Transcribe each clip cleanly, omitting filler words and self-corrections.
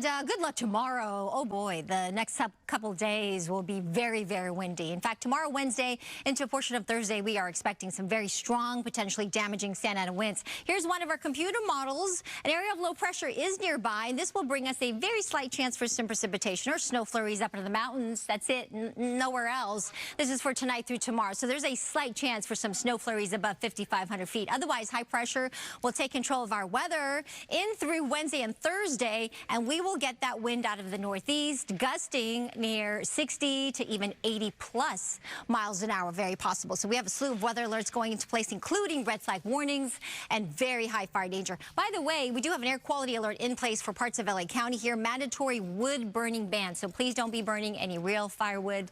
Good luck tomorrow. Oh boy, the next couple days will be very, very windy. In fact, tomorrow, Wednesday, into a portion of Thursday, we are expecting some very strong, potentially damaging Santa Ana winds. Here's one of our computer models. An area of low pressure is nearby, and this will bring us a very slight chance for some precipitation or snow flurries up into the mountains. That's it, nowhere else. This is for tonight through tomorrow. So there's a slight chance for some snow flurries above 5,500 feet. Otherwise, high pressure will take control of our weather in through Wednesday and Thursday, and we will get that wind out of the northeast, gusting near 60 to even 80 plus miles an hour, very possible. So we have a slew of weather alerts going into place, including red flag warnings and very high fire danger. By the way, we do have an air quality alert in place for parts of LA County here, mandatory wood burning ban. So please don't be burning any real firewood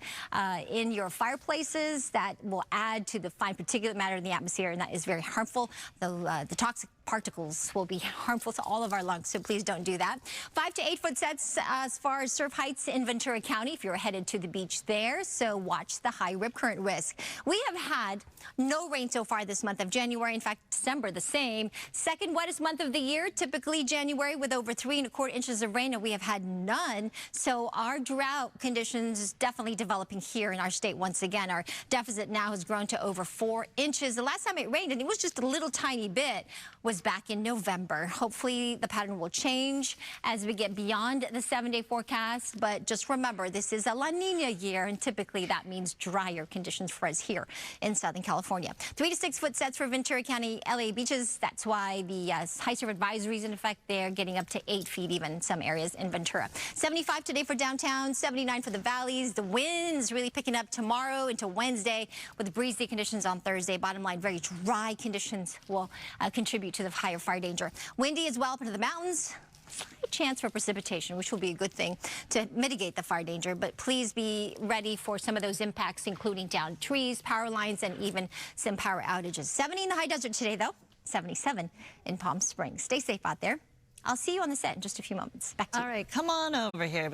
in your fireplaces. That will add to the fine particulate matter in the atmosphere, and that is very harmful. The toxic particles will be harmful to all of our lungs, so please don't do that. 5 to 8 foot sets as far as surf heights in Ventura County if you're headed to the beach there, so watch the high rip current risk. We have had no rain so far this month of January. In fact, December the same. Second wettest month of the year, typically January, with over 3 1/4 inches of rain, and we have had none. So our drought conditions definitely developing here in our state once again. Our deficit now has grown to over 4 inches. The last time it rained, and it was just a little tiny bit, was back in November. Hopefully the pattern will change as we get beyond the 7-day forecast, but just remember, this is a La Nina year, and typically that means drier conditions for us here in Southern California. 3 to 6 foot sets for Ventura County, LA beaches. That's why the high surf advisory is in effect there, getting up to 8 feet even in some areas in Ventura. 75 today for downtown, 79 for the valleys. The winds really picking up tomorrow into Wednesday with breezy conditions on Thursday. Bottom line, very dry conditions will contribute to the higher fire danger. Windy as well up into the mountains. Slight chance for precipitation, which will be a good thing to mitigate the fire danger, but please be ready for some of those impacts, including down trees, power lines, and even some power outages. 70 in the high desert today, though. 77 in Palm Springs. Stay safe out there. I'll see you on the set in just a few moments. Back to you. All right, come on over here.